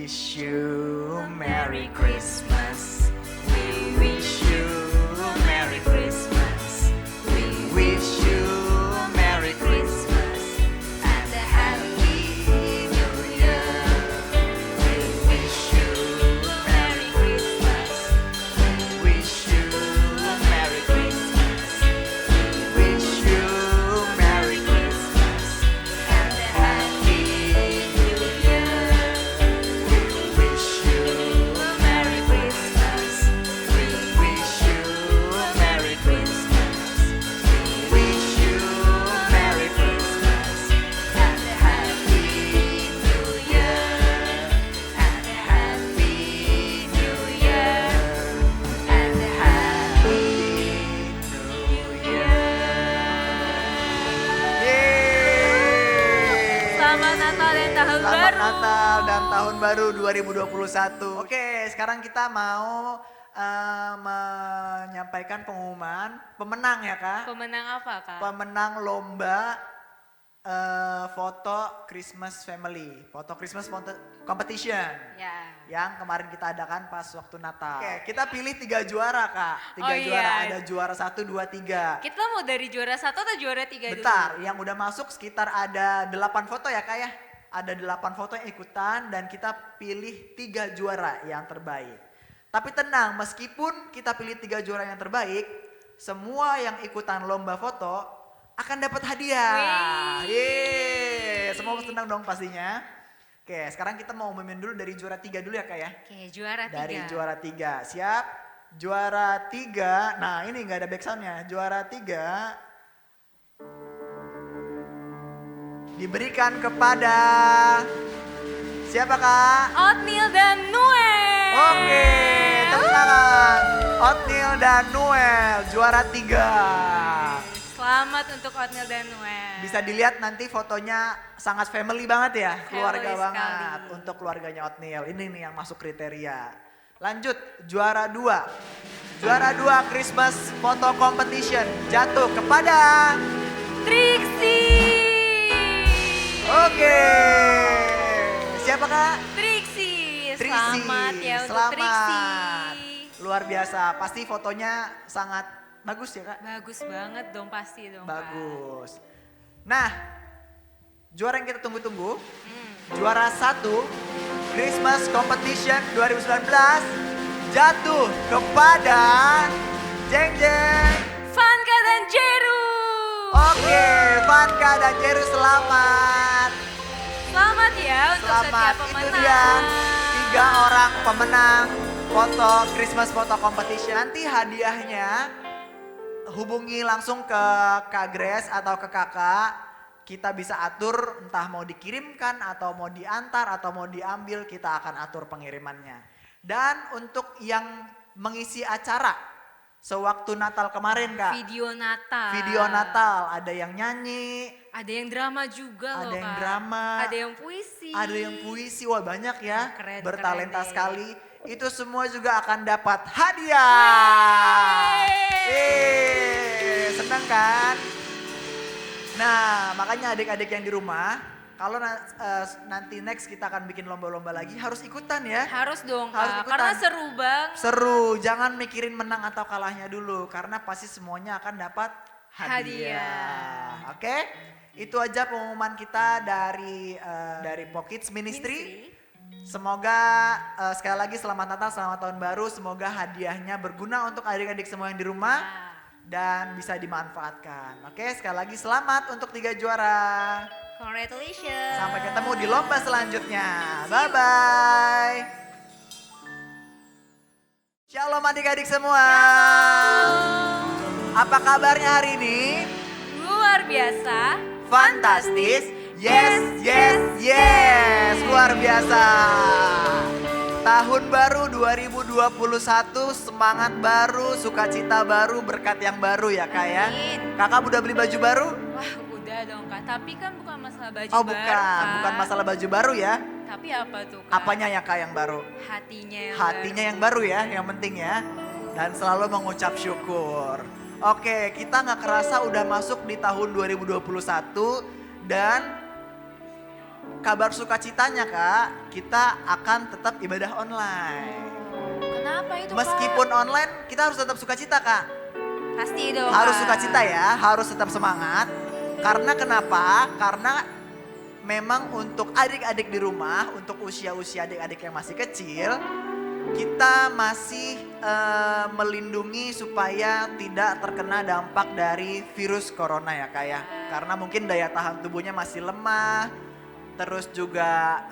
wish you Merry Christmas. We wish you Merry Christmas. We wish you Merry Christmas and a Happy New Year. We wish you Merry Christmas. We wish you Merry Christmas. We wish you Merry Christmas and a Happy New Year. We wish you Merry Christmas. We wish you Merry Christmas. We wish you Merry Christmas and a Happy New Year. And a Happy New Year. And a Happy New Year. Yeay. Selamat Natal dan Tahun Selamat Baru. Natal dan Tahun Baru 2021. Oke, sekarang kita mau menyampaikan pengumuman pemenang ya Kak. Pemenang apa Kak? Pemenang lomba foto Christmas Family, foto Christmas Competition Ya. yang kemarin kita adakan pas waktu Natal. Oke, kita pilih 3 juara Kak. 3 Oh, juara, iya. ada juara 1, 2, 3. Kita mau dari juara 1 atau juara 3 dulu? Bentar, yang udah masuk sekitar ada 8 foto ya Kak ya. Ada 8 foto yang ikutan dan kita pilih 3 juara yang terbaik. Tapi tenang, meskipun kita pilih 3 juara yang terbaik, semua yang ikutan lomba foto akan dapat hadiah. Wih. Yeay, semua senang dong pastinya. Oke, sekarang kita mau memimpin dulu dari juara 3 dulu ya Kak ya. Oke, juara 3. Dari juara 3, siap? Juara 3, nah ini nggak ada back soundnya. Juara 3 diberikan kepada siapa Kak? Otniel dan Noel. Oke, tepuk tangan. Otniel dan Noel, juara 3. Selamat untuk Otniel dan Noel. Bisa dilihat nanti fotonya sangat family banget ya, keluarga Family banget sekali. untuk keluarganya Otniel. Ini nih yang masuk kriteria. Lanjut, juara 2. Juara 2 Christmas Photo Competition jatuh kepada Trixie. Oke. Siapa Kak? Trixie. Trixie. Selamat ya untuk Selamat. Trixie. Luar biasa, pasti fotonya sangat bagus ya Kak? Bagus banget dong, pasti dong Kak. Bagus. Nah, juara yang kita tunggu-tunggu, Hmm. juara 1 Christmas Competition 2019 jatuh kepada Jeng Jeng. Vanka dan Jeru. Oke, Vanka dan Jeru selamat. Selamat ya untuk Selamat, setiap itu pemenang. dia 3 orang pemenang foto Christmas Photo Competition. Nanti hadiahnya hubungi langsung ke Kak Grace atau ke kakak. Kita bisa atur entah mau dikirimkan atau mau diantar atau mau diambil, kita akan atur pengirimannya. Dan untuk yang mengisi acara sewaktu Natal kemarin Kak, Video Natal. video Natal, ada yang nyanyi, Ada yang drama juga loh ada yang Kak. drama, Ada yang puisi. ada yang puisi, wah banyak ya, Keren, bertalenta keren deh. sekali. Itu semua juga akan dapat hadiah. Senang kan? Nah, makanya adik-adik yang di rumah, kalau nanti next kita akan bikin lomba-lomba lagi, harus ikutan ya. Harus dong Harus Kak, ikutan. karena seru banget. Seru, jangan mikirin menang atau kalahnya dulu, karena pasti semuanya akan dapat hadiah. Hadiah. Oke, itu aja pengumuman kita dari Pokids Ministry. Semoga sekali lagi selamat Natal, selamat Tahun Baru. Semoga hadiahnya berguna untuk adik-adik semua yang di rumah dan bisa dimanfaatkan. Oke, sekali lagi selamat untuk 3 juara. Congratulations. Sampai ketemu di lomba selanjutnya. Bye-bye. Shalom adik-adik semua. Apa kabarnya hari ini? Luar biasa. Fantastis. Yes, yes, yes. Luar biasa. Tahun baru 2021, semangat baru, sukacita baru, berkat yang baru ya Kak ya. Amin. Kakak udah beli baju baru? Wah udah dong Kak, tapi kan bukan masalah baju Oh baru bukan, Kak. bukan masalah baju baru ya. Tapi apa tuh Kak? Apanya ya Kak yang baru? Hatinya yang Hatinya yang baru ya, yang penting ya. Dan selalu mengucap syukur. Oke, kita nggak kerasa udah masuk di tahun 2021 dan kabar sukacitanya Kak, kita akan tetap ibadah online. Kenapa itu, Meskipun online, kita harus tetap sukacita Kak. Pasti dong, Harus Kak. sukacita ya, harus tetap semangat. Karena kenapa? Karena memang untuk adik-adik di rumah, untuk usia-usia adik-adik yang masih kecil, kita masih melindungi supaya tidak terkena dampak dari virus corona ya Kak ya. Karena mungkin daya tahan tubuhnya masih lemah, terus juga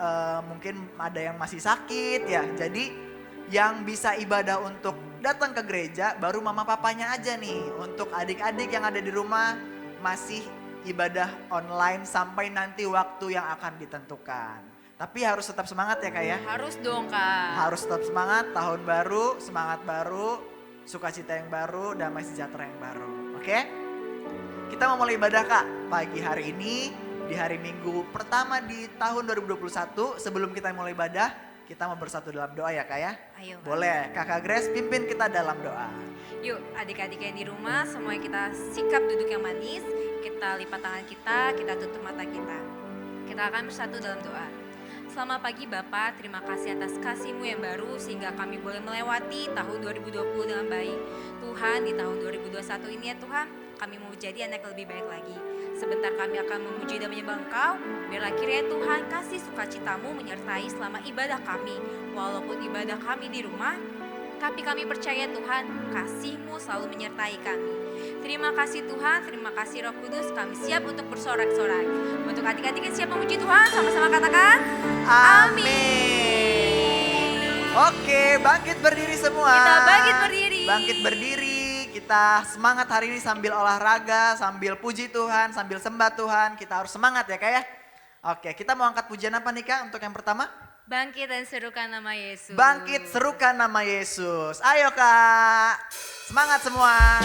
mungkin ada yang masih sakit ya. Jadi yang bisa ibadah untuk datang ke gereja baru mama papanya aja nih. Untuk adik-adik yang ada di rumah masih ibadah online sampai nanti waktu yang akan ditentukan. Tapi harus tetap semangat ya Kak ya. Harus dong, Kak. Harus tetap semangat, tahun baru, semangat baru, sukacita yang baru, damai sejahtera yang baru. Oke? Kita mau mulai ibadah Kak pagi hari ini di hari Minggu pertama di tahun 2021. Sebelum kita mulai ibadah, kita mau bersatu dalam doa ya Kak ya. Ayo, Kak. Boleh Kakak Grace pimpin kita dalam doa. Yuk, adik-adik yang di rumah, semuanya kita sikap duduk yang manis, kita lipat tangan kita tutup mata kita. Kita akan bersatu dalam doa. Selamat pagi Bapak, terima kasih atas kasih-Mu yang baru sehingga kami boleh melewati tahun 2020 dengan baik. Tuhan, di tahun 2021 ini ya Tuhan, kami mau jadi anak yang lebih baik lagi. Sebentar kami akan memuji dan menyembah Engkau, biarlah kiranya Tuhan kasih sukacita-Mu menyertai selama ibadah kami. Walaupun ibadah kami di rumah, tapi kami percaya Tuhan, kasih-Mu selalu menyertai kami. Terima kasih Tuhan, terima kasih Roh Kudus, kami siap untuk bersorak-sorai. Untuk adik-adik yang siap memuji Tuhan, sama-sama katakan, Amin. Oke, bangkit berdiri semua. Kita bangkit berdiri. Bangkit berdiri. Kita semangat hari ini sambil olahraga, sambil puji Tuhan, sambil sembah Tuhan. Kita harus semangat ya Kak ya. Oke, kita mau angkat pujian apa nih Kak untuk yang pertama? Bangkit dan serukan nama Yesus. Bangkit serukan nama Yesus. Ayo Kak, semangat semua.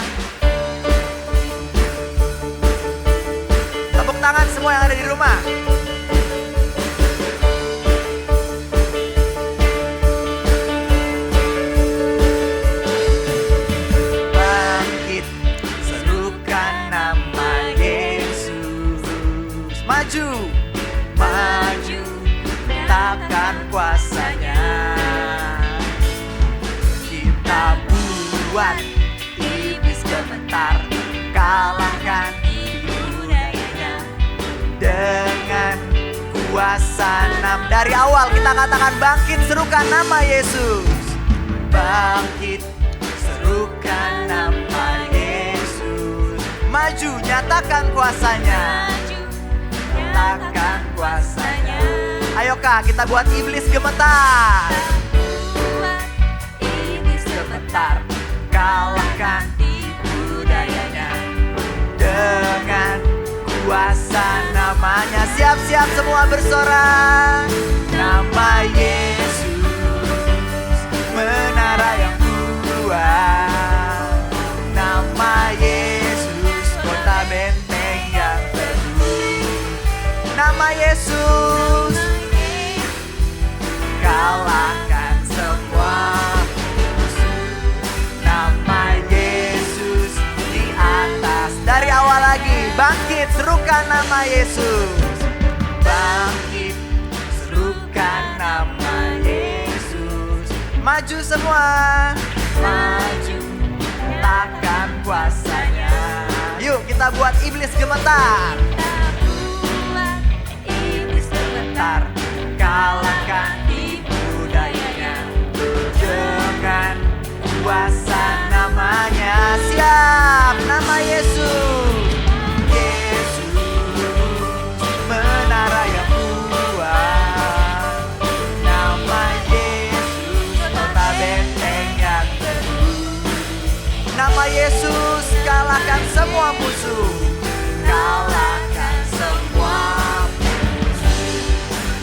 Tepuk tangan semua yang ada di rumah. Bangkit serukan nama Yesus. Maju, maju, takkan kuasanya. Kita buat iblis gemetar, kalahkan tipu dayanya dengan kuasa nama. Dari awal kita katakan bangkit serukan nama Yesus. Bangkit serukan nama Yesus. Maju nyatakan kuasanya. Nyatakan kuasanya. Ayo Kak, kita buat iblis gemetar. Iblis gemetar, kalahkan tipu dayanya dengan kuasa namanya. Siap-siap semua bersorak. Nama Yesus, menara yang kuat. Nama Yesus, kota benteng yang teguh. Nama Yesus, kalahkan semua musuh. Nama Yesus di atas. Dari awal lagi, bangkit serukan nama Yesus. Bangkit serukan nama Yesus. Maju semua, maju, takkan kuasanya. Yuk kita buat iblis gemetar. Iblis gemetar, kalahkan tipu dayanya dengan kuasa namanya. Siap, nama Yesus. Yesus, menara yang kuat. Nama Yesus, kota benteng yang teguh. Nama Yesus, kalahkan semua musuh. Kalahkan semua musuh.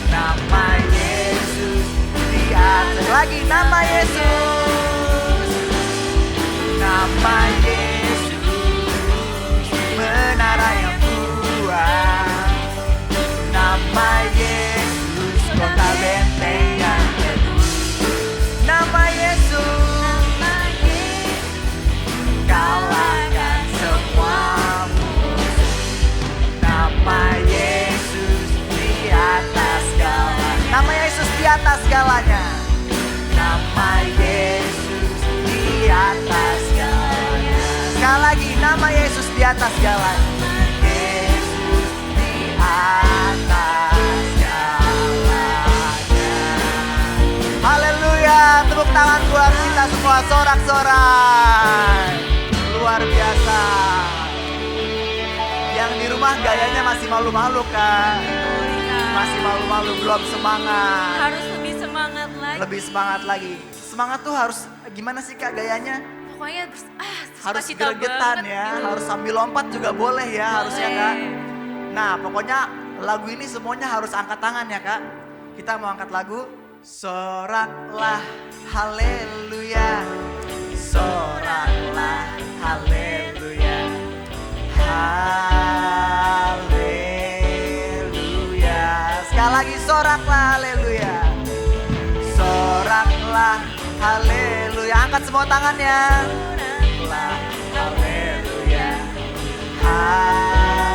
Nama Yesus di atas. Lagi nama Yesus. Nama Yesus, menara yang kuat. Nama Yesus, kota benteng yang teguh. Nama Yesus, kalahkan semua musuh. Nama Yesus di atas. atas segalanya. Yesus di atas segalanya. Haleluya, tepuk tangan buat kita semua, sorak-sorai. Luar biasa. Yang di rumah gayanya masih malu-malu kan? Masih malu-malu, belum semangat. Harus lebih semangat lagi. Lebih semangat lagi. Semangat tuh harus gimana sih Kak gayanya? Pokoknya Harus sukacita gregetan banget ya, gitu. harus sambil lompat juga boleh ya harusnya Boleh. Kak. Nah pokoknya lagu ini semuanya harus angkat tangan ya Kak. Kita mau angkat lagu. Soraklah haleluya, soraklah haleluya, haleluya. Sekali lagi soraklah haleluya, soraklah haleluya. Angkat semua tangannya. Soraklah haleluya, haleluya.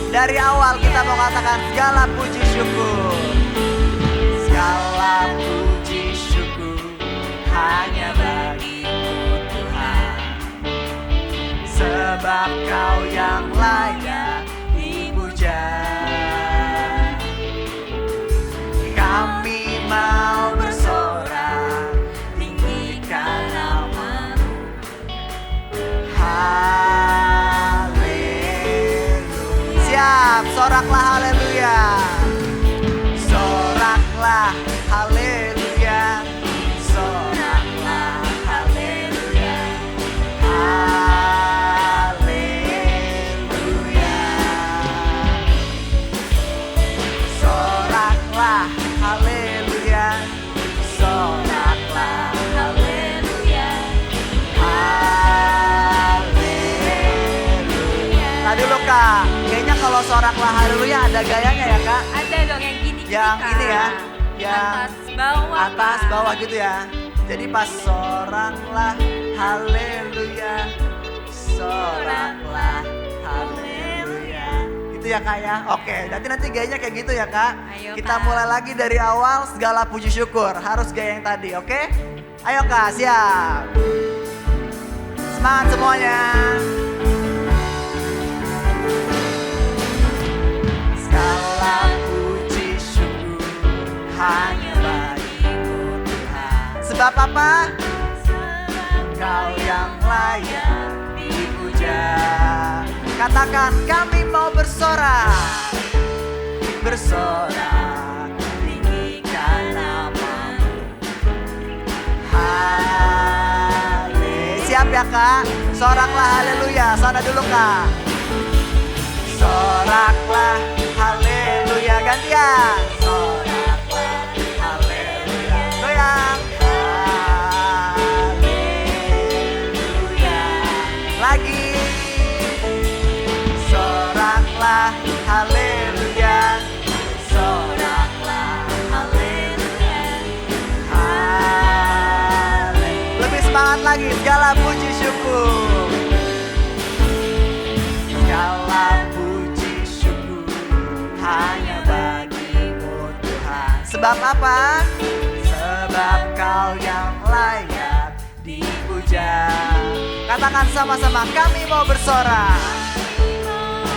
Dari awal kita mau katakan segala puji syukur, segala puji syukur hanya bagimu Tuhan, sebab Kau yang layak dipuja. Kami mau bersorak, tinggikan nama-Mu. Haleluya. Siap, soraklah haleluya. Soraklah haleluya. Soraklah haleluya. Haleluya. Soraklah haleluya. Soraklah haleluya. Haleluya. Nah dulu Kak, kayaknya kalau soraklah haleluya ada gayanya ya Kak? Ada dong yang gini-gini Yang Kak. ini ya, yang atas bawah. atas Kak. bawah gitu ya. Jadi pas soraklah haleluya, soraklah haleluya. Gitu ya Kak ya. Oke, nanti gayanya kayak gitu ya Kak. Ayo, Kita Kak. mulai lagi dari awal, segala puji syukur. Harus gaya yang tadi, oke? Ayo Kak, siap. Semangat semuanya. Segala puji syukur hanya bagimu Tuhan. Sebab apa? Kau yang layak dipuja. Katakan kami mau bersorak, bersorak, tinggikan nama-Mu. Haleluya. Siap ya Kak? Soraklah haleluya. Sana dulu Kak. Soraklah haleluya. Gantian. Soraklah haleluya. Goyang. Haleluya. Lagi. Soraklah haleluya. Soraklah haleluya. Haleluya. Lebih semangat lagi. Segala puji syukur. Segala puji syukur hanya bagimu Tuhan. Sebab apa? Sebab Kau yang layak dipuja. Katakan sama-sama, kami mau bersorak,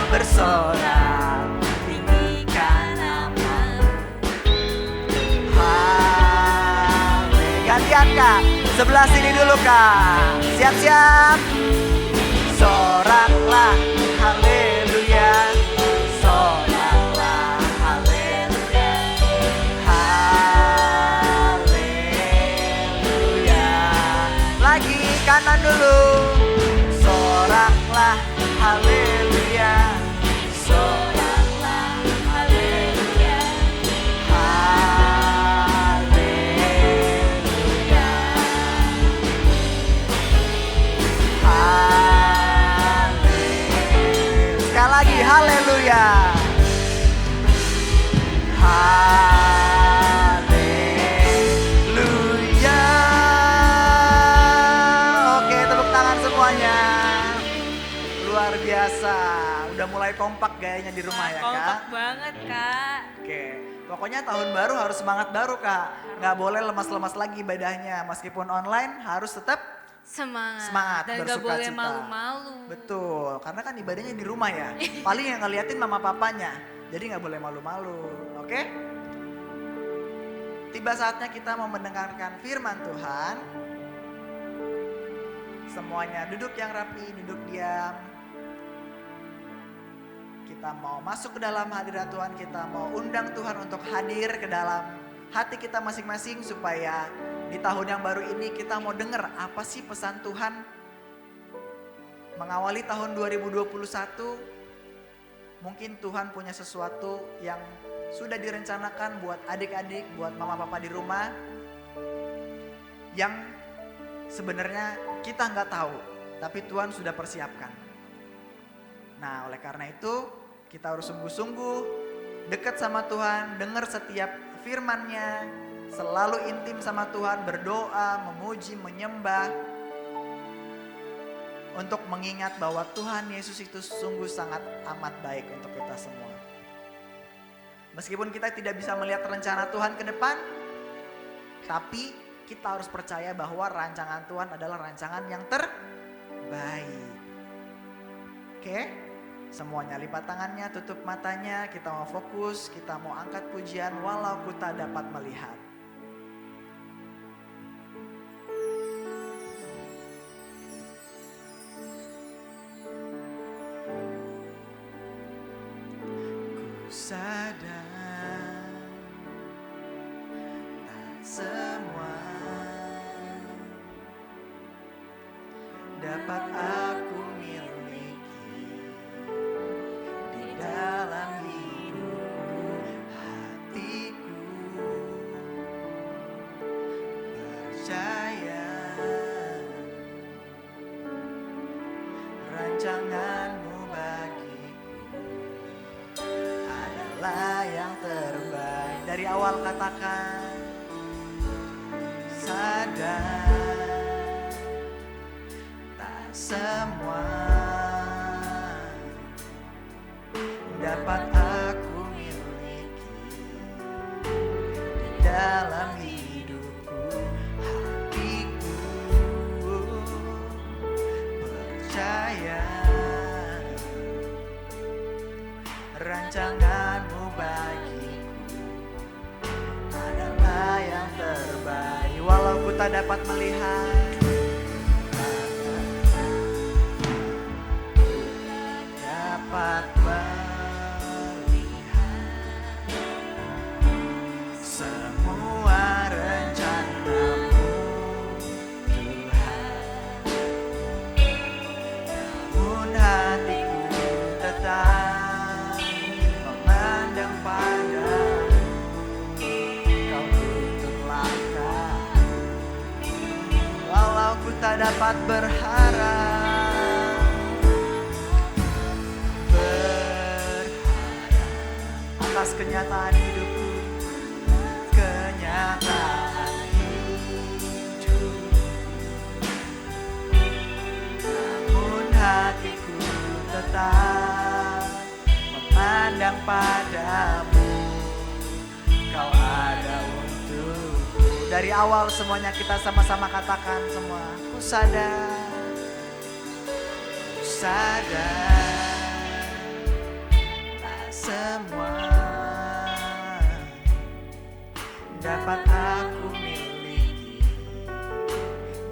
bersorak, tinggikan nama-Mu. Haleluya. Gantian Kak, sebelah sini dulu Kak. Siap-siap. Soraklah haleluya. Soraklah haleluya. Haleluya. Lagi kanan dulu. Soraklah haleluya. Soraklah haleluya. Haleluya. Haleluya. Sekali lagi haleluya. Haleluya. Oke, tepuk tangan semuanya. Luar biasa. Udah mulai kompak gayanya di rumah ya Kak. Kompak banget Kak. Oke, pokoknya tahun baru harus semangat baru Kak. Nggak boleh lemas-lemas lagi ibadahnya. Meskipun online harus tetap Semangat, Dan gak bersuka boleh cita. malu-malu. Betul, karena kan ibadahnya di rumah ya. Paling yang ngeliatin mama papanya, jadi nggak boleh malu-malu, oke? Tiba saatnya kita mau mendengarkan firman Tuhan. Semuanya duduk yang rapi, duduk diam. Kita mau masuk ke dalam hadirat Tuhan, kita mau undang Tuhan untuk hadir ke dalam hati kita masing-masing supaya di tahun yang baru ini kita mau dengar apa sih pesan Tuhan mengawali tahun 2021. Mungkin Tuhan punya sesuatu yang sudah direncanakan buat adik-adik, buat mama papa di rumah yang sebenarnya kita nggak tahu, tapi Tuhan sudah persiapkan. Nah, oleh karena itu kita harus sungguh-sungguh dekat sama Tuhan, dengar setiap firman-Nya, selalu intim sama Tuhan, berdoa, memuji, menyembah, untuk mengingat bahwa Tuhan Yesus itu sungguh sangat amat baik untuk kita semua. Meskipun kita tidak bisa melihat rencana Tuhan ke depan, tapi kita harus percaya bahwa rancangan Tuhan adalah rancangan yang terbaik. Oke? Semuanya lipat tangannya, tutup matanya, kita mau fokus, kita mau angkat pujian walau ku tak dapat melihat. Ku sadar tak semua dapat aku miliki di dalam hidupku, hatiku percaya rancanganmu bagiku adalah yang terbaik. Dari awal katakan sadar tak semua dapat aku miliki di dalam hidupku, hatiku percaya rancanganmu bagiku adalah yang terbaik. Walau ku tak dapat melihat, dapat melihat semua rencanamu Tuhan. Namun hatiku tetap memandang padamu, kau tuntun langkah. Walau ku tak dapat berharap, atas kenyataan hidupku, kenyataan hidup. Namun hatiku tetap memandang padamu, kau ada untukku. Dari awal semuanya kita sama-sama katakan semua. Ku sadar semua dapat aku miliki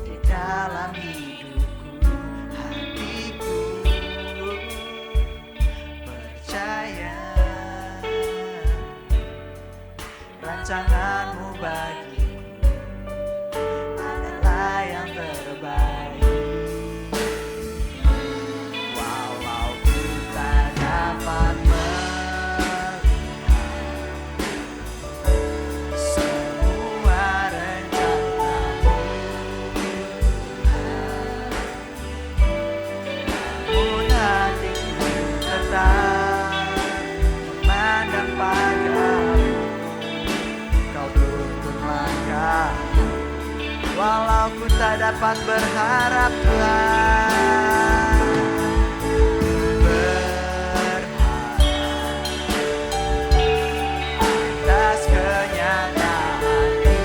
di dalam hidupku, hatiku percaya rancanganmu bagiku adalah yang terbaik. Walau ku tak dapat memandang padamu, kau tuntun langkah. Walau ku tak dapat berharap Tuhan, berharap atas kenyataan hidup.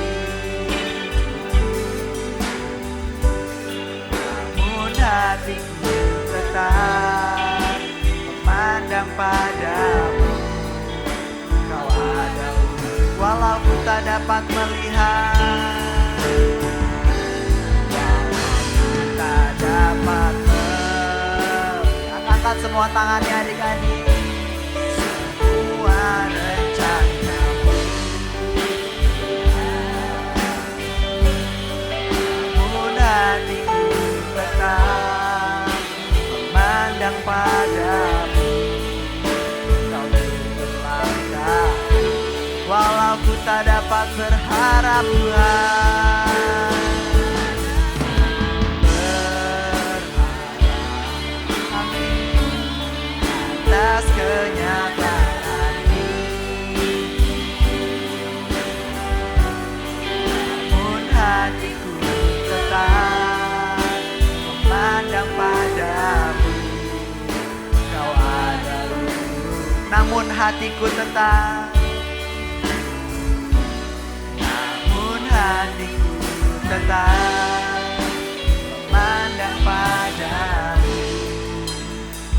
tak dapat melihat, tak dapat melihat. Angkat semua tangannya adik-adik. Semua rencanamu, namun hatiku tetap memandang padamu. Kau tuntun langkah, walau ku tak dapat berharap Tuhan. Atas kenyataan ini, namun hatiku tetap memandang padamu. Kau ada untukku, namun hatiku tetap, namun hatiku tetap memandang padamu.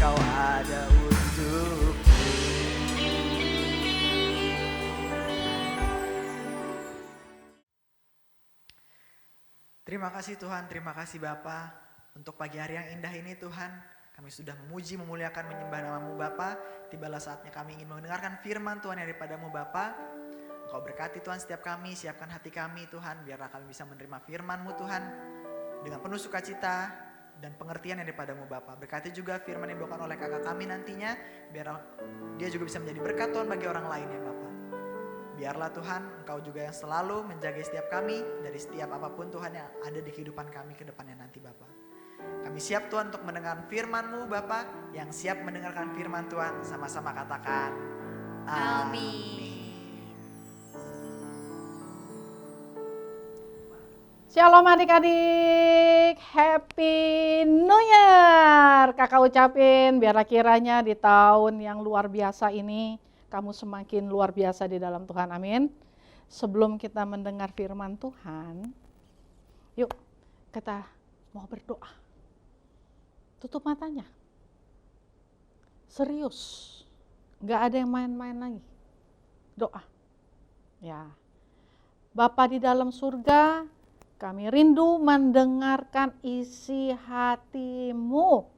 Kau ada untukku. Terima kasih Tuhan, terima kasih Bapa untuk pagi hari yang indah ini Tuhan. Kami sudah memuji, memuliakan, menyembah nama-Mu Bapa. Tibalah saatnya kami ingin mendengarkan firman Tuhan yang daripada-Mu Bapa. Engkau berkati Tuhan setiap kami, siapkan hati kami Tuhan, biarlah kami bisa menerima firman-Mu Tuhan dengan penuh sukacita dan pengertian yang daripada-Mu Bapa. Berkati juga firman yang dibawakan oleh kakak kami nantinya, biar dia juga bisa menjadi berkat Tuhan bagi orang lain ya Bapa. Biarlah Tuhan Engkau juga yang selalu menjaga setiap kami dari setiap apapun Tuhan yang ada di kehidupan kami ke depannya nanti Bapa. Kami siap Tuhan untuk mendengar firman-Mu Bapa, yang siap mendengarkan firman Tuhan sama-sama katakan amin. Shalom adik-adik, Happy New Year. Kakak ucapin biarlah kiranya di tahun yang luar biasa ini kamu semakin luar biasa di dalam Tuhan, amin. Sebelum kita mendengar firman Tuhan, yuk kita mau berdoa. Tutup matanya, serius, gak ada yang main-main lagi, doa. Ya, Bapa di dalam surga, kami rindu mendengarkan isi hati-Mu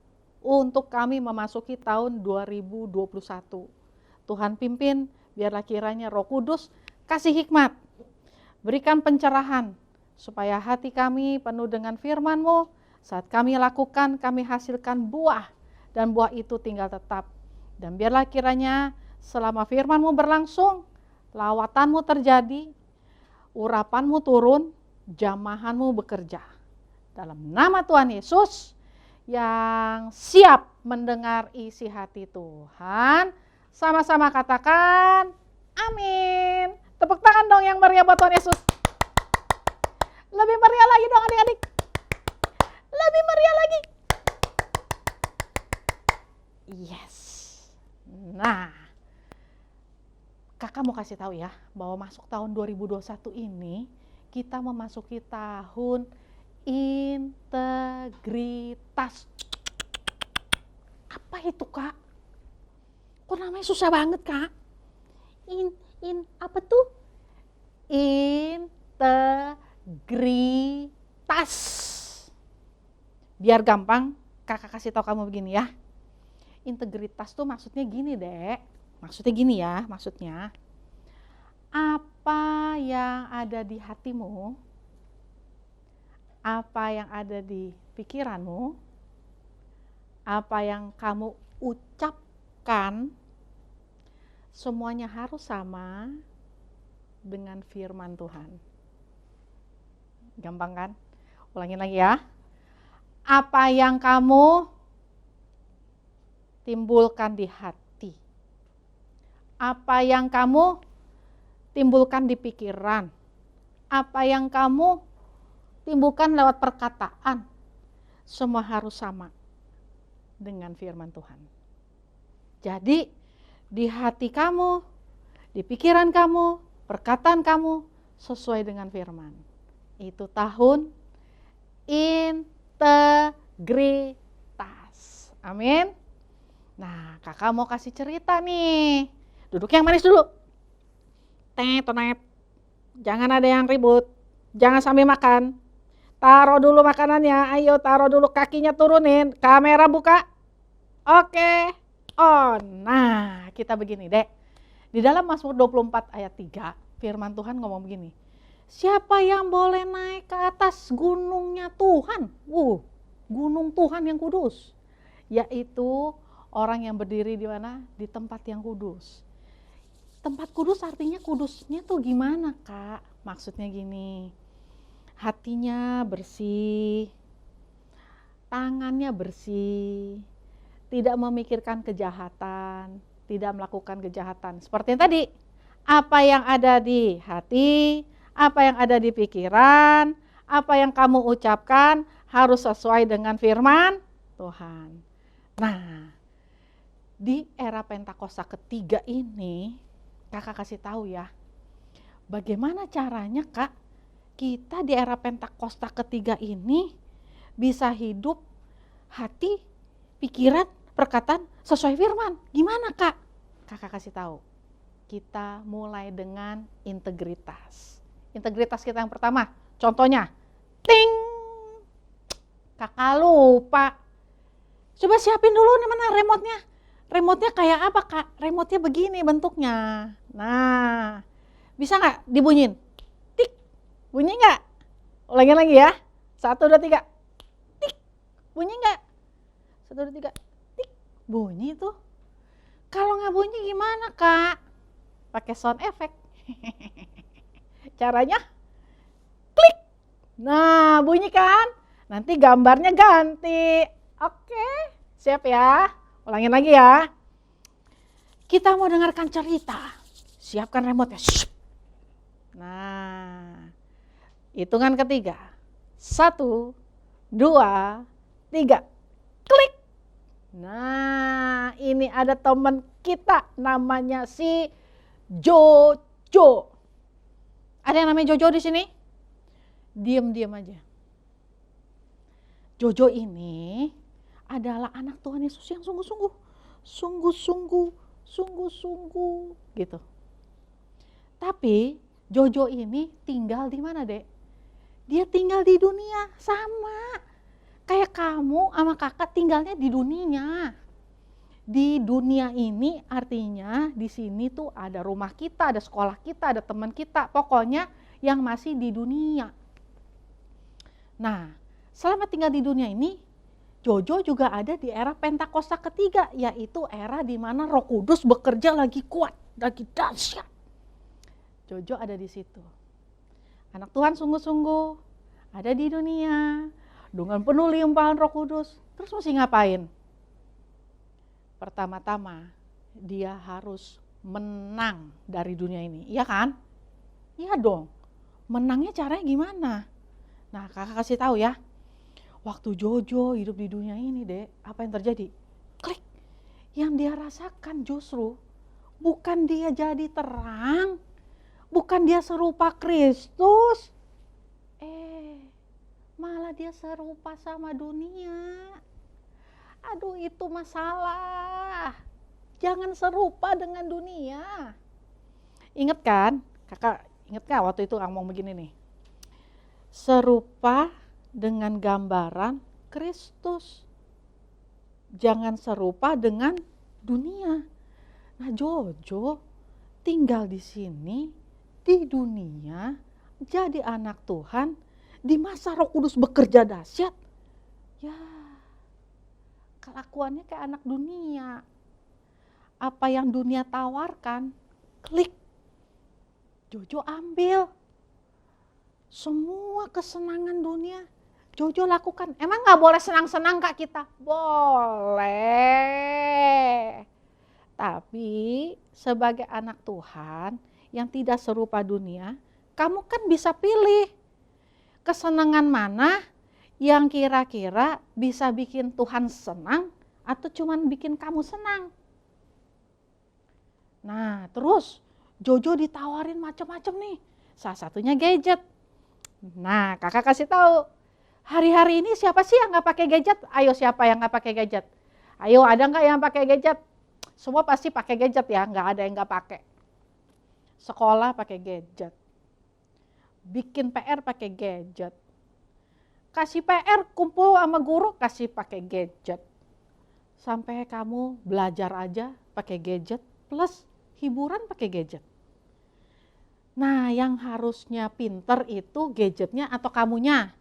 untuk kami memasuki tahun 2021. Tuhan pimpin, biarlah kiranya Roh Kudus kasih hikmat, berikan pencerahan, supaya hati kami penuh dengan firman-Mu. Saat kami lakukan, kami hasilkan buah, dan buah itu tinggal tetap. Dan biarlah kiranya selama firman-Mu berlangsung, lawatan-Mu terjadi, urapan-Mu turun, jamahan-Mu bekerja. Dalam nama Tuhan Yesus yang siap mendengar isi hati Tuhan, sama-sama katakan amin. Tepuk tangan dong yang meriah buat Tuhan Yesus. Lebih meriah lagi dong adik-adik. Lebih meriah lagi. Yes. Nah, kakak mau kasih tahu ya, bahwa masuk tahun 2021 ini kita memasuki tahun integritas. Apa itu kak? Kok namanya susah banget kak? Apa tuh? Integritas. Biar gampang, kakak kasih tahu kamu begini ya. Integritas tuh maksudnya gini dek. Maksudnya gini ya, maksudnya. Apa yang ada di hatimu, apa yang ada di pikiranmu, apa yang kamu ucapkan, semuanya harus sama dengan firman Tuhan. Gampang kan? Ulangin lagi ya. Apa yang kamu timbulkan di hati, apa yang kamu timbulkan di pikiran, apa yang kamu timbulkan lewat perkataan, semua harus sama dengan firman Tuhan. Jadi di hati kamu, di pikiran kamu, perkataan kamu sesuai dengan firman. Itu tahun integritas. Amin. Nah, kakak mau kasih cerita nih. Duduk yang manis dulu. Tonet. jangan ada yang ribut, jangan sambil makan. Taruh dulu makanannya, ayo taruh dulu kakinya turunin, kamera buka. Oke, on. Nah, kita begini, Dek. Di dalam Mazmur 24 ayat 3, firman Tuhan ngomong begini. Siapa yang boleh naik ke atas gunungnya Tuhan? Gunung Tuhan yang kudus. Yaitu orang yang berdiri di mana? Di tempat yang kudus. Tempat kudus artinya kudusnya tuh gimana, Kak? Maksudnya gini, hatinya bersih, tangannya bersih, tidak memikirkan kejahatan, tidak melakukan kejahatan. Seperti yang tadi, apa yang ada di hati, apa yang ada di pikiran, apa yang kamu ucapkan harus sesuai dengan firman Tuhan. Nah, di era Pentakosta ketiga ini, Kakak kasih tahu ya, bagaimana caranya Kak, kita di era Pentakosta ketiga ini bisa hidup hati, pikiran, perkataan sesuai firman. Gimana Kak? Kakak kasih tahu. Kita mulai dengan integritas. Integritas kita yang pertama, contohnya, ting, Kakak lupa. Coba siapin dulu nih mana remote-nya. Remote-nya kayak apa Kak? Remote-nya begini bentuknya. Nah, bisa nggak dibunyiin? Tik, bunyi nggak? Ulangin lagi ya. 1, 2, 3. Tik, bunyi nggak? 1, 2, 3. Tik, bunyi tuh. Kalau nggak bunyi gimana Kak? Pakai sound effect. Caranya klik. Nah, bunyi kan? Nanti gambarnya ganti. Oke, siap ya? Ulangin lagi ya. Kita mau dengarkan cerita. Siapkan remote-nya. Nah, hitungan ketiga. 1, 2, 3. Klik. Nah, ini ada teman kita namanya si Jojo. Ada yang namanya Jojo di sini? Diam-diam aja. Jojo ini adalah anak Tuhan Yesus yang sungguh-sungguh gitu. Tapi Jojo ini tinggal di mana, Dek? Dia tinggal di dunia, sama kayak kamu sama kakak tinggalnya di dunia. Di dunia ini artinya di sini tuh ada rumah kita, ada sekolah kita, ada teman kita, pokoknya yang masih di dunia. Nah, selama tinggal di dunia ini, Jojo juga ada di era Pentakosta ketiga, yaitu era di mana Roh Kudus bekerja lagi kuat, lagi dahsyat. Jojo ada di situ. Anak Tuhan sungguh-sungguh ada di dunia dengan penuh limpahan Roh Kudus. Terus mesti ngapain? Pertama-tama dia harus menang dari dunia ini, iya kan? Iya dong. Menangnya caranya gimana? Nah, kakak kasih tahu ya. Waktu Jojo hidup di dunia ini, Dek, apa yang terjadi? Klik. Yang dia rasakan justru bukan dia jadi terang, bukan dia serupa Kristus. Malah dia serupa sama dunia. Aduh, itu masalah. Jangan serupa dengan dunia. Ingat kan? Kakak ingat gak waktu itu ngomong begini nih. Serupa dengan gambaran Kristus. Jangan serupa dengan dunia. Nah, Jojo tinggal di sini, di dunia, jadi anak Tuhan, di masa Roh Kudus bekerja dahsyat. Ya, kelakuannya kayak anak dunia. Apa yang dunia tawarkan, klik. Jojo ambil. Semua kesenangan dunia Jojo lakukan. Emang gak boleh senang-senang Kak kita? Boleh. Tapi sebagai anak Tuhan yang tidak serupa dunia, kamu kan bisa pilih kesenangan mana yang kira-kira bisa bikin Tuhan senang atau cuman bikin kamu senang. Nah, terus Jojo ditawarin macam-macam nih. Salah satunya gadget. Nah, kakak kasih tahu. Hari-hari ini siapa sih yang nggak pakai gadget? Ayo, siapa yang nggak pakai gadget? Ayo, ada nggak yang pakai gadget? Semua pasti pakai gadget ya, nggak ada yang nggak pakai. Sekolah pakai gadget. bikin PR pakai gadget. Kasih PR kumpul sama guru kasih pakai gadget. Sampai kamu belajar aja pakai gadget plus hiburan pakai gadget. Nah, yang harusnya pinter itu gadgetnya atau kamunya?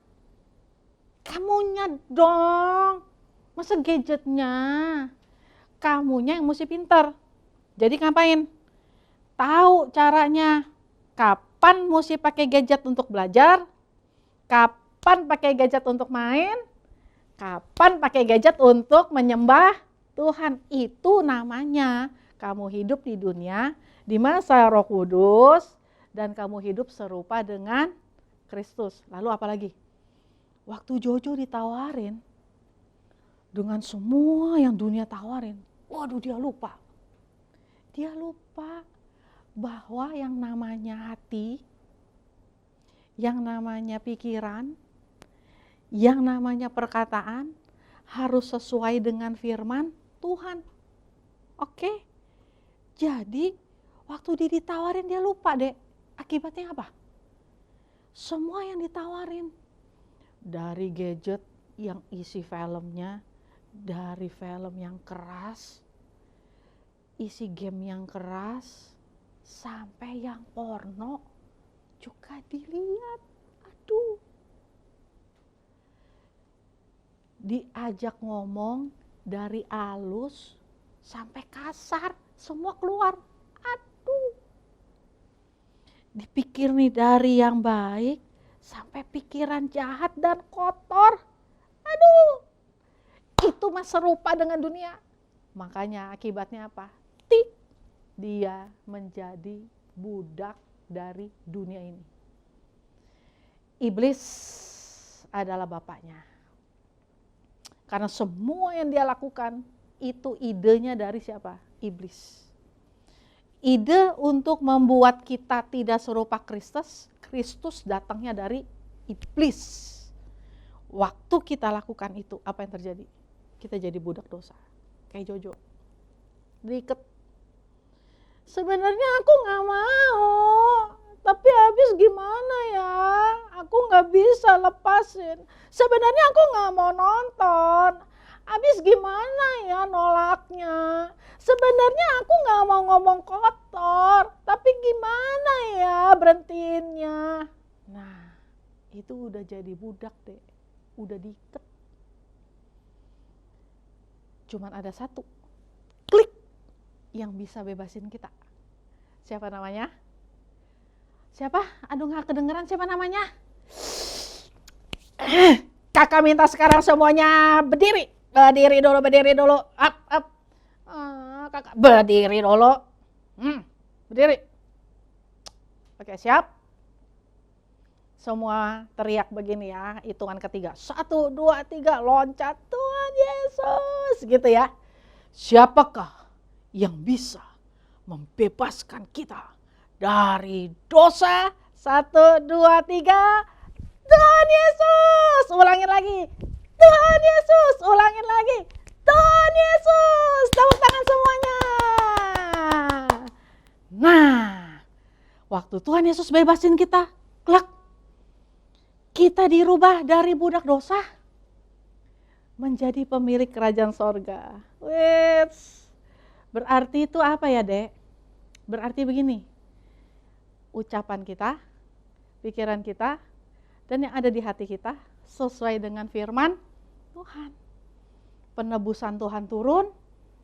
Kamunya dong. Masa gadgetnya? Kamunya yang mesti pinter. Jadi ngapain? Tahu caranya. Kapan mesti pakai gadget untuk belajar? Kapan pakai gadget untuk main? Kapan pakai gadget untuk menyembah Tuhan? Itu namanya kamu hidup di dunia di masa Roh Kudus dan kamu hidup serupa dengan Kristus. Lalu apa lagi? Waktu Jojo ditawarin dengan semua yang dunia tawarin, waduh dia lupa. Dia lupa bahwa yang namanya hati, yang namanya pikiran, yang namanya perkataan harus sesuai dengan firman Tuhan. Oke? Jadi waktu dia ditawarin dia lupa deh. Akibatnya apa? Semua yang ditawarin. Dari gadget yang isi filmnya, dari film yang keras, isi game yang keras, sampai yang porno juga dilihat. Aduh. Diajak ngomong dari halus sampai kasar, semua keluar. Aduh. Dipikir nih dari yang baik sampai pikiran jahat dan kotor. Aduh. Itu mah serupa dengan dunia. Makanya akibatnya apa? Dia menjadi budak dari dunia ini. Iblis adalah bapaknya. Karena semua yang dia lakukan itu idenya dari siapa? Iblis. Ide untuk membuat kita tidak serupa Kristus datangnya dari iblis. Waktu kita lakukan itu, apa yang terjadi? Kita jadi budak dosa. Kayak Jojo. Diikat. Sebenarnya aku gak mau, tapi habis gimana ya? Aku gak bisa lepasin. Sebenarnya aku gak mau nonton, habis gimana ya nolaknya? Sebenarnya aku gak mau ngomong kotor, tapi gimana ya berhentiinnya? Nah, itu udah jadi budak deh, udah diikat. Cuman ada satu, klik yang bisa bebasin kita. Siapa namanya? Siapa? Aduh gak kedengeran siapa namanya? Kakak minta sekarang semuanya berdiri. Berdiri dulu. Up. Kakak berdiri dulu. Berdiri. Oke, siap? Semua teriak begini ya, hitungan ketiga. 1, 2, 3, loncat Tuhan Yesus. Gitu ya. Siapakah yang bisa membebaskan kita dari dosa? 1, 2, 3. Tuhan Yesus. Ulangin lagi. Tuhan Yesus. Ulangin lagi. Tuhan Yesus. Tepuk tangan semuanya. Nah, waktu Tuhan Yesus bebasin kita, klak. Kita dirubah dari budak dosa menjadi pemilik kerajaan sorga. Wits. Berarti itu apa ya, Dek? Berarti begini, ucapan kita, pikiran kita, dan yang ada di hati kita sesuai dengan firman Tuhan. Penebusan Tuhan turun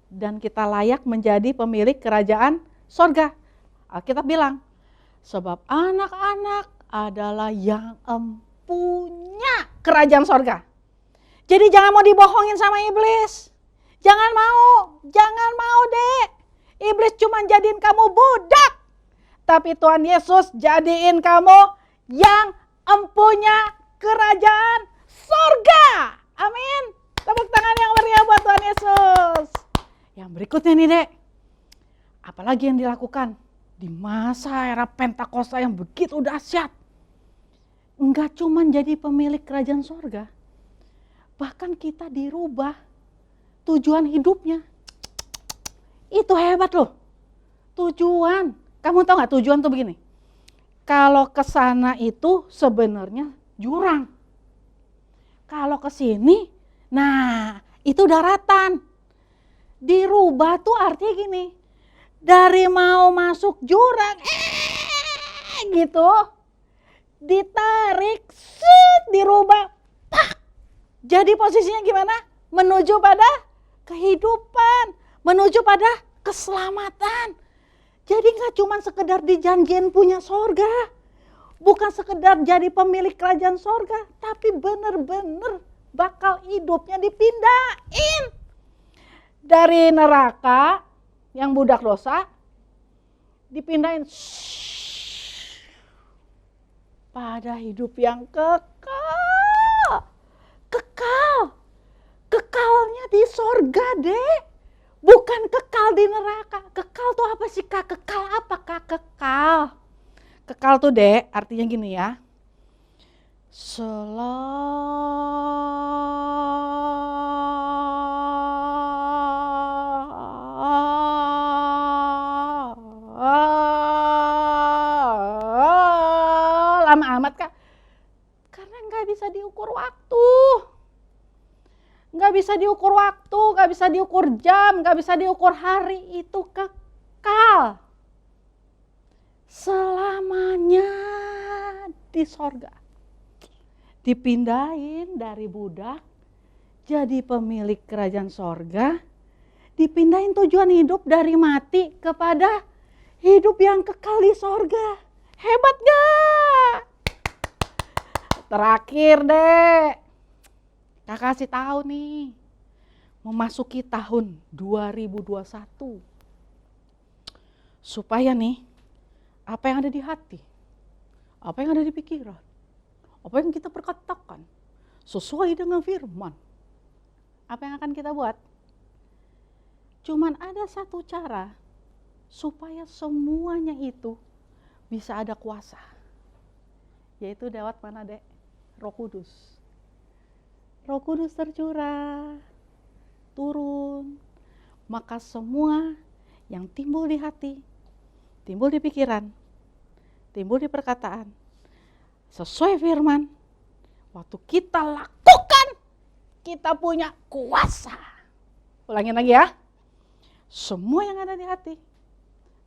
dan kita layak menjadi pemilik kerajaan sorga. Alkitab bilang, sebab anak-anak adalah yang punya kerajaan sorga. Jadi jangan mau dibohongin sama iblis. Jangan mau dek. Iblis cuma jadiin kamu budak. Tapi Tuhan Yesus jadiin kamu yang empunya kerajaan sorga. Amin. Tepuk tangan yang meriah buat Tuhan Yesus. Yang berikutnya nih dek. Apalagi yang dilakukan di masa era Pentakosta yang begitu dahsyat. Enggak cuma jadi pemilik kerajaan sorga. Bahkan kita dirubah tujuan hidupnya. Itu hebat loh. Tujuan. Kamu tahu gak tujuan tuh begini? Kalau ke sana itu sebenarnya jurang. Kalau ke sini, nah itu daratan. Dirubah tuh artinya gini, dari mau masuk jurang, gitu, ditarik, dirubah, pak. Jadi posisinya gimana? Menuju pada kehidupan, menuju pada keselamatan. Jadi gak cuma sekedar dijanjiin punya sorga, bukan sekedar jadi pemilik kerajaan sorga, tapi bener-bener bakal hidupnya dipindahin. Dari neraka yang budak dosa, dipindahin pada hidup yang kekal. Kekal. Kekalnya di sorga, Dek. Bukan kekal di neraka. Kekal tuh apa sih, Kak? Kekal apa, Kak? Kekal. Kekal tuh, Dek, artinya gini ya. Lama amat, Kak. Karena nggak bisa diukur waktu. Nggak bisa diukur waktu, nggak bisa diukur jam, nggak bisa diukur hari, itu kekal. Selamanya di sorga. Dipindahin dari budak, jadi pemilik kerajaan sorga, dipindahin tujuan hidup dari mati kepada hidup yang kekal di sorga. Hebat gak? Terakhir deh, Kakak kasih tahu nih, memasuki tahun 2021. Supaya nih, apa yang ada di hati, apa yang ada di pikiran, apa yang kita perkatakan, sesuai dengan firman. Apa yang akan kita buat? Cuman ada satu cara, supaya semuanya itu bisa ada kuasa. Yaitu lewat mana, Dek? Roh Kudus. Roh Kudus tercurah, turun, maka semua yang timbul di hati, timbul di pikiran, timbul di perkataan, sesuai firman, waktu kita lakukan, kita punya kuasa. Ulangin lagi ya, semua yang ada di hati,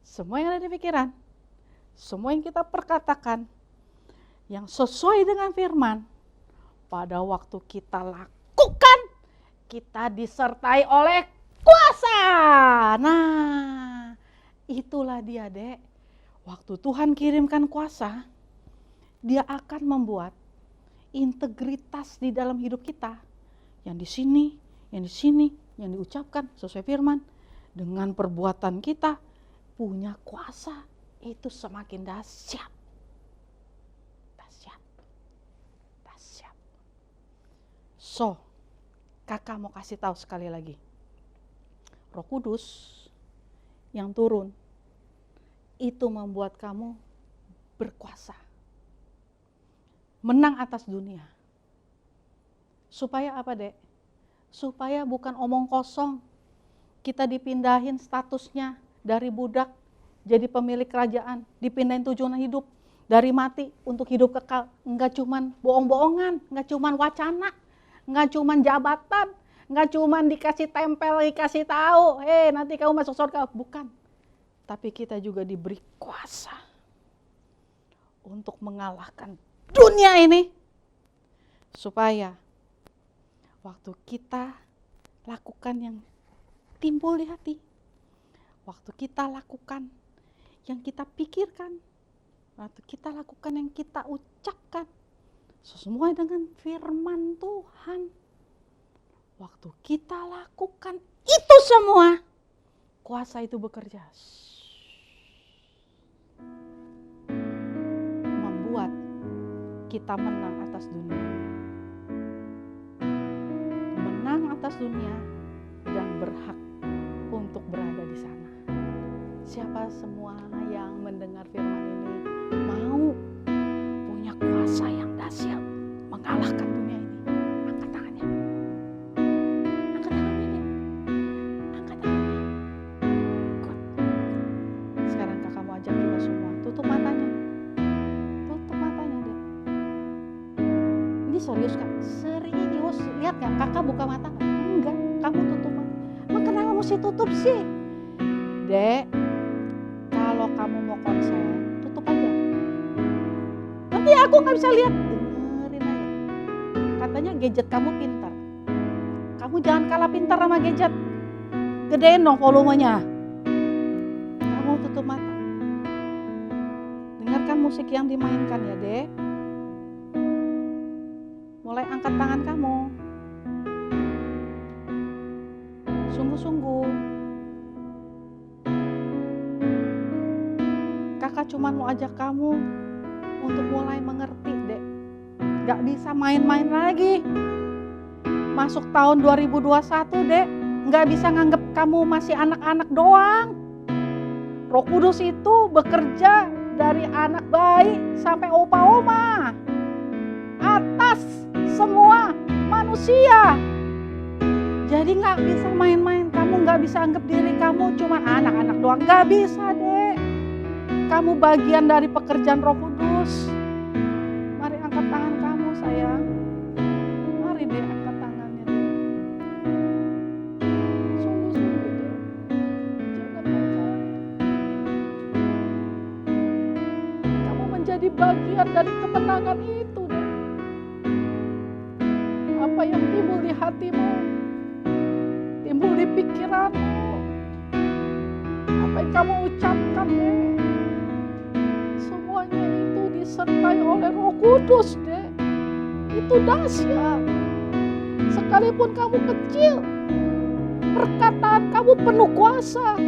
semua yang ada di pikiran, semua yang kita perkatakan, yang sesuai dengan firman, pada waktu kita lakukan, kita disertai oleh kuasa. Nah, itulah dia, Dek. Waktu Tuhan kirimkan kuasa, Dia akan membuat integritas di dalam hidup kita. Yang di sini, yang di sini, yang diucapkan sesuai firman. Dengan perbuatan kita punya kuasa, itu semakin dahsyat. So, Kakak mau kasih tahu sekali lagi. Roh Kudus yang turun itu membuat kamu berkuasa. Menang atas dunia. Supaya apa, Dek? Supaya bukan omong kosong. Kita dipindahin statusnya dari budak jadi pemilik kerajaan, dipindahin tujuan hidup dari mati untuk hidup kekal. Enggak cuman bohong-bohongan, enggak cuman wacana. Nggak cuma jabatan, nggak cuma dikasih tempel, dikasih tahu, nanti kamu masuk surga. Bukan. Tapi kita juga diberi kuasa untuk mengalahkan dunia ini. Supaya waktu kita lakukan yang timbul di hati, waktu kita lakukan yang kita pikirkan, waktu kita lakukan yang kita ucapkan, sesuai dengan firman Tuhan. Waktu kita lakukan itu semua, kuasa itu bekerja. Membuat kita menang atas dunia. Menang atas dunia dan berhak untuk berada di sana. Siapa semua yang mendengar firman ini mau punya kuasa yang dahsyat mengalahkan dunia ini, angkat tangannya. Angkat tangannya, Dek. Angkat tangannya. Good. Sekarang Kakak mau ajak kita semua tutup matanya. serius Kak? Serius. Lihat kan kakak buka mata nggak? Enggak, kamu tutup mata. Emang kenapa mesti tutup sih? Dek, kalau kamu mau konsen, tutup aja. Nanti aku nggak bisa lihat. Dengerin aja. Katanya gadget kamu pintar. Kamu jangan kalah pintar sama gadget. Gedein dong volumenya. Kamu tutup mata. Dengarkan musik yang dimainkan ya, Dek. Mulai angkat tangan kamu. Sungguh-sungguh. Kakak cuma mau ajak kamu untuk mulai mengerti, Dek. Gak bisa main-main lagi. Masuk tahun 2021, Dek. Gak bisa nganggep kamu masih anak-anak doang. Roh Kudus itu bekerja dari anak bayi sampai opa-oma. Atas semua manusia. Jadi gak bisa main-main. Kamu gak bisa anggap diri kamu cuma anak-anak doang. Gak bisa, Dek. Kamu bagian dari pekerjaan Roh Kudus. Mari angkat tangan kamu, sayang. Mari deh angkat tangannya, Dek. Sungguh-sungguh, Dek. Jangan main-main. Kamu menjadi bagian dari kemenangan itu, Dek. Apa yang timbul di hatimu, timbul di pikiranmu, apa yang kamu ucapkan, Dek, semuanya itu disertai oleh Roh Kudus, Dek. Itu dahsyat. Sekalipun kamu kecil, perkataan kamu penuh kuasa.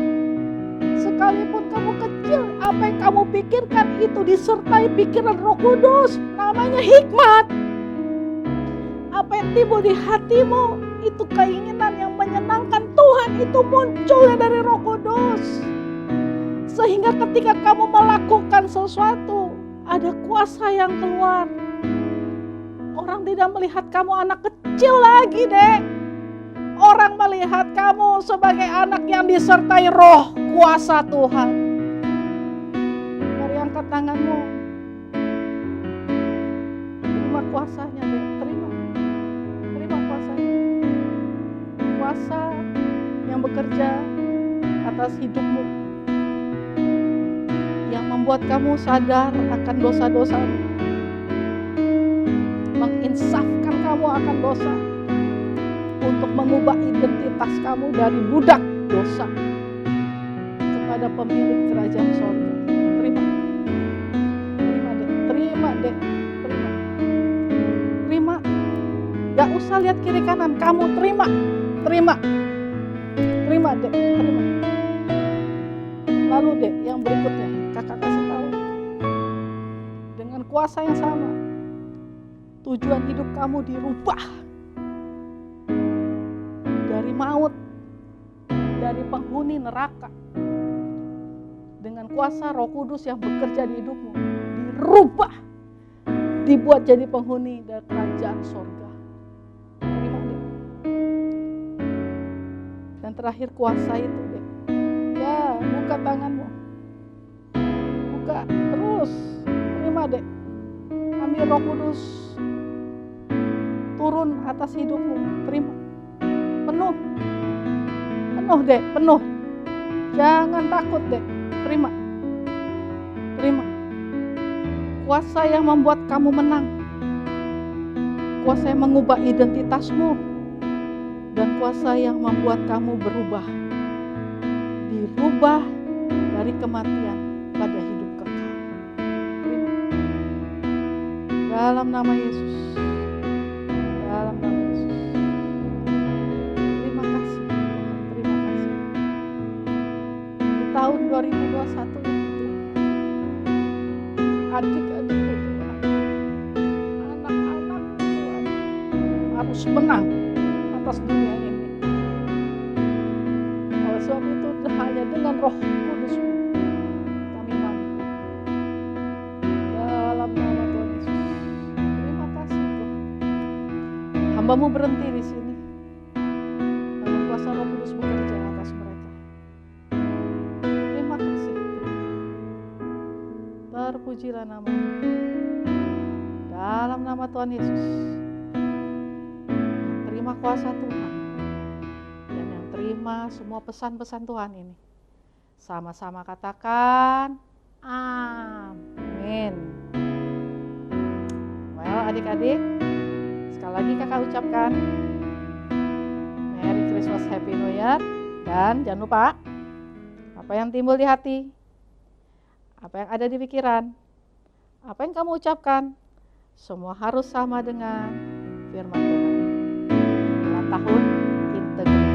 Sekalipun kamu kecil, apa yang kamu pikirkan itu disertai pikiran Roh Kudus. Namanya hikmat. Apa yang timbul di hatimu, itu keinginan yang menyenangkan Tuhan, itu munculnya dari Roh Kudus. Sehingga ketika kamu melakukan sesuatu, ada kuasa yang keluar. Orang tidak melihat kamu anak kecil lagi, Dek. Orang melihat kamu sebagai anak yang disertai roh kuasa Tuhan. Mari angkat tanganmu. Terima kuasanya, Dek. Terima kuasanya. Kuasa yang bekerja atas hidupmu. Yang membuat kamu sadar akan dosa-dosamu. Menginsafkan kamu akan dosa. Untuk mengubah identitas kamu dari budak dosa kepada pemilik kerajaan sorga. Terima. Terima, Dek. Terima, Dek. Terima. Terima. Gak usah lihat kiri kanan. Kamu terima. Terima. Terima, Dek. Terima. Lalu, Dek, yang berikutnya kakak kasih tahu. Dengan kuasa yang sama, tujuan hidup kamu dirubah. Dari maut, dari penghuni neraka. Dengan kuasa Roh Kudus yang bekerja di hidupmu, dirubah, dibuat jadi penghuni dari kerajaan sorga. Terima, Dek. Dan terakhir kuasa itu, Dek. Ya, buka tanganmu. Buka terus. Terima, Dek. Ambil Roh Kudus turun atas hidupmu. Terima. Penuh, Dek, penuh. Jangan takut, Dek. Terima. Terima. Kuasa yang membuat kamu menang. Kuasa yang mengubah identitasmu. Dan kuasa yang membuat kamu berubah. Dirubah dari kematian pada hidup kekal. Terima. Dalam nama Yesus. Dalam nama Yesus. Tahun 2021 itu adik-adikku Tuhan, anak-anak Tuhan harus menang atas dunia ini. Oleh sebab itu hanya dengan Roh Kudus-Mu kami mampu. Dalam nama Tuhan Yesus. Terima kasih Tuhan. Hamba-Mu berhenti di sini. Dalam kuasa Roh Kudus bekerja atas mereka. Terpujilah nama-Mu. Dalam nama Tuhan Yesus. terima kuasa Tuhan dan yang terima semua pesan-pesan Tuhan ini. Sama-sama katakan amin. Well, adik-adik, sekali lagi kakak ucapkan Merry Christmas, Happy New Year. Dan jangan lupa, apa yang timbul di hati, apa yang ada di pikiran, apa yang kamu ucapkan, semua harus sama dengan firman Tuhan. Inilah tahun integritas.